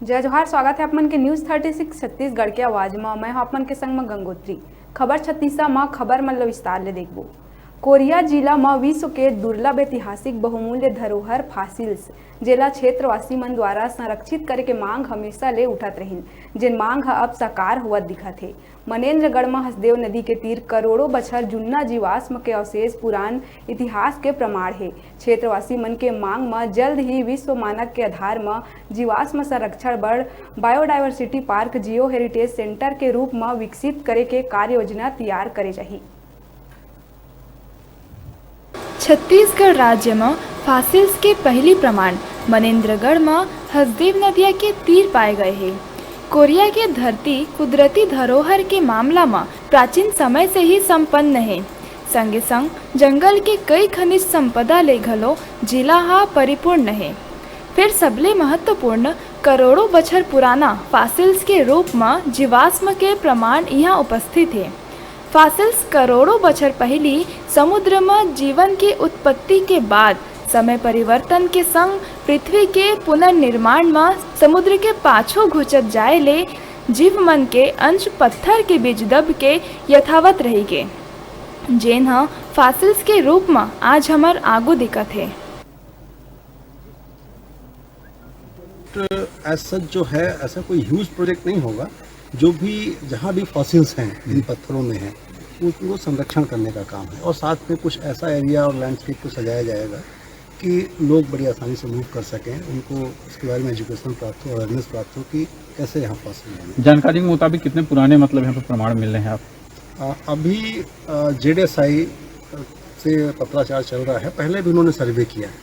जय जोहार। स्वागत है आपमन के न्यूज़ 36 छत्तीसगढ़ के आवाज में। मैं आपमन के संग में गंगोत्री। खबर छत्तीसा में खबर मन ल विस्तार ले देखबो। कोरिया जिला में विश्व के दुर्लभ ऐतिहासिक बहुमूल्य धरोहर फॉसिल्स जेला क्षेत्रवासी मन द्वारा संरक्षित करे के मांग हमेशा ले उठत रहिन, जिन मांग अब साकार हुआ दिखत है। मनेन्द्रगढ़ में हसदेव नदी के तीर करोड़ों बछर जुन्ना जीवाश्म के अवशेष पुरान इतिहास के प्रमाण है। क्षेत्रवासी मन के मांग में जल्द ही विश्व मानक के आधार में जीवाश्म संरक्षण बड़ बायोडायवर्सिटी पार्क जियो हेरिटेज सेंटर के रूप में विकसित करे के कार्य योजना तैयार करे चाहिए। छत्तीसगढ़ राज्य में फॉसिल्स के पहली प्रमाण मनेन्द्रगढ़ में हसदेव नदिया के तीर पाए गए हैं। कोरिया की धरती कुदरती धरोहर के मामला में प्राचीन समय से ही संपन्न है। संगे संग जंगल के कई खनिज संपदा ले घलो जिला हा परिपूर्ण है। फिर सबले महत्वपूर्ण करोड़ों बछर पुराना फॉसिल्स के रूप में जीवाश्म के प्रमाण यहाँ उपस्थित है। फॉसिल्स करोड़ों बछर पहली समुद्र में जीवन की उत्पत्ति के बाद समय परिवर्तन के संग पृथ्वी के पुनर्निर्माण में समुद्र के पाछो घुचत जाए ले जीव मन के अंश पत्थर के बीच दब के यथावत रही गे, जेन ह फॉसिल्स के रूप में आज हमार आगू दिखत है। ऐसा जो है ऐसा कोई ह्यूज प्रोजेक्ट नहीं होगा। जो भी जहाँ भी फॉसिल्स हैं इन पत्थरों में हैं उनको संरक्षण करने का काम है, और साथ में कुछ ऐसा एरिया और लैंडस्केप को सजाया जाएगा कि लोग बड़ी आसानी से मूव कर सकें, उनको इसके बारे में एजुकेशन प्राप्त हो, अवेयरनेस प्राप्त हो कि कैसे यहाँ फॉसिल हैं। जानकारी के मुताबिक कितने पुराने यहाँ पर प्रमाण मिल रहे हैं आप? अभी JDSI से पत्राचार चल रहा है। पहले भी उन्होंने सर्वे किया है,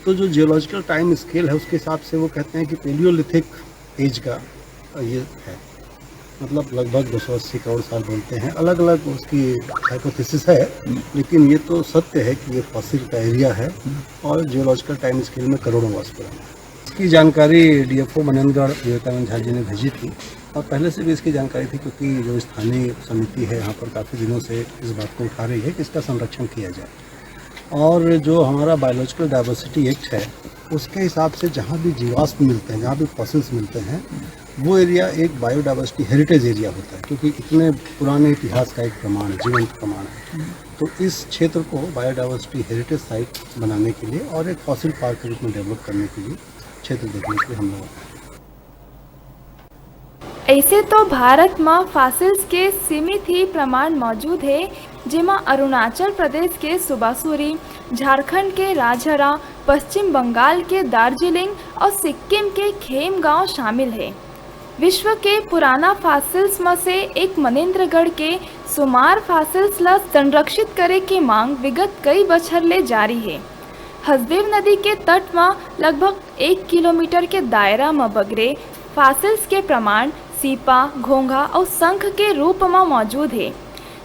तो जो जियोलॉजिकल टाइम स्केल है उसके हिसाब से वो कहते हैं कि पेलियोलिथिक एज का ये है, मतलब लगभग 280 करोड़ साल बोलते हैं। अलग अलग उसकी हाइपोथेसिस है, लेकिन ये तो सत्य है कि ये फॉसिल का एरिया है और जियोलॉजिकल टाइम स्केल में करोड़ों वर्ष पुराना है। इसकी जानकारी DFO मनेन्द्रगढ़ विवेकानंद झा जी ने भेजी थी, और पहले से भी इसकी जानकारी थी, क्योंकि जो स्थानीय समिति है यहाँ पर काफ़ी दिनों से इस बात को उठा रही है कि इसका संरक्षण किया जाए। और जो हमारा बायोलॉजिकल डाइवर्सिटी एक्ट है उसके हिसाब से जहाँ भी जीवाश्म मिलते हैं, जहाँ भी फॉसिल्स मिलते हैं, वो एरिया एक बायोडाइवर्सिटी हेरिटेज एरिया होता है, क्योंकि इतने पुराने इतिहास का एक प्रमाण है, जीवंत प्रमाण है। तो इस क्षेत्र को बायोडाइवर्सिटी हेरिटेज साइट बनाने के लिए और एक फॉसिल पार्क के रूप में डेवलप करने के लिए क्षेत्र देखने के लिए हम लोग ऐसे तो भारत में फॉसिल्स के सीमित ही प्रमाण मौजूद है, जिसमें अरुणाचल प्रदेश के सुबासुरी, झारखंड के राजहरा, पश्चिम बंगाल के दार्जिलिंग और सिक्किम के खेमगांव शामिल है। विश्व के पुराना फॉसिल्स में से एक मनेन्द्रगढ़ के सुमार फॉसिल्स ला संरक्षित करे की मांग विगत कई बछर ले जारी है। हसदेव नदी के तट में लगभग 1 किलोमीटर के दायरा में बगरे फॉसिल्स के प्रमाण सीपा, घोंघा और शंख के रूप में मौजूद है,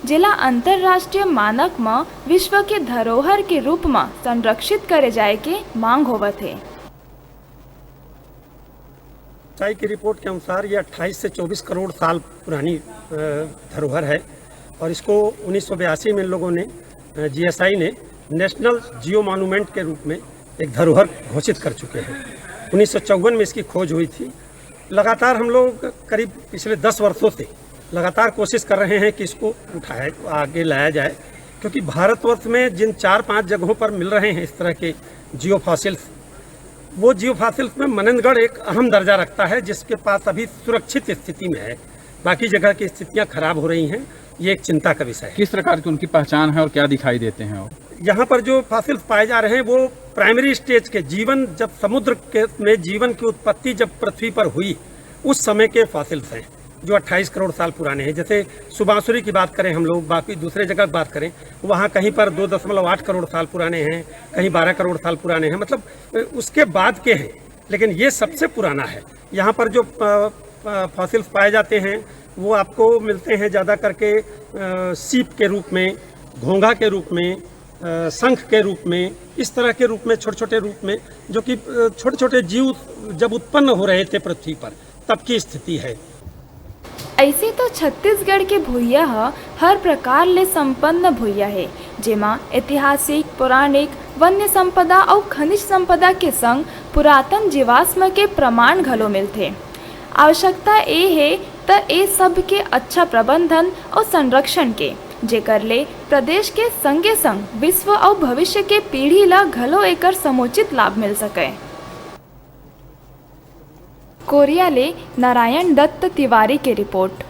जिला अंतर्राष्ट्रीय मानक में विश्व के धरोहर के रूप में संरक्षित करे जाए के मांग होवत है। साई की रिपोर्ट के अनुसार ये 28 से 24 करोड़ साल पुरानी धरोहर है, और इसको 1982 में इन लोगों ने GSI ने नेशनल जियो मॉन्यूमेंट के रूप में एक धरोहर घोषित कर चुके हैं। 1954 में इसकी खोज हुई थी। लगातार हम लोग करीब पिछले 10 वर्षों से लगातार कोशिश कर रहे हैं कि इसको उठाया आगे लाया जाए, क्योंकि भारतवर्ष में जिन 4-5 जगहों पर मिल रहे हैं इस तरह के जियो फॉसिल्स, वो जियो फॉसिल्स में मनेन्द्रगढ़ एक अहम दर्जा रखता है, जिसके पास अभी सुरक्षित स्थिति में है। बाकी जगह की स्थितियाँ खराब हो रही हैं, ये एक चिंता का विषय है। किस प्रकार की उनकी पहचान है और क्या दिखाई देते हैं? और यहाँ पर जो फॉसिल्स पाए जा रहे हैं वो प्राइमरी स्टेज के जीवन, जब समुद्र के में जीवन की उत्पत्ति जब पृथ्वी पर हुई उस समय के फॉसिल्स हैं, जो 28 करोड़ साल पुराने हैं। जैसे सुबासुरी की बात करें हम लोग, बाकी दूसरे जगह की बात करें, वहाँ कहीं पर 2.8 करोड़ साल पुराने हैं, कहीं 12 करोड़ साल पुराने हैं, मतलब उसके बाद के हैं, लेकिन ये सबसे पुराना है। यहाँ पर जो फॉसिल्स पाए जाते हैं वो आपको मिलते हैं ज़्यादा करके सीप के रूप में, घोंघा के रूप में, शंख के रूप में, इस तरह के रूप में, छोटे छोटे रूप में, जो कि छोटे छोटे जीव जब उत्पन्न हो रहे थे पृथ्वी पर तब की स्थिति है। ऐसे तो छत्तीसगढ़ के भूइया हर प्रकार ले संपन्न भूइया है, जेमा ऐतिहासिक, पौराणिक, वन्य संपदा और खनिज संपदा के संग पुरातन जीवाश्म के प्रमाण घलो मिलते। आवश्यकता ये है त ए सब के अच्छा प्रबंधन और संरक्षण के, जेकर ले प्रदेश के संगे संग विश्व और भविष्य के पीढ़ी ला घलो एकर समुचित लाभ मिल सके। कोरिया ले नारायण दत्त तिवारी के रिपोर्ट।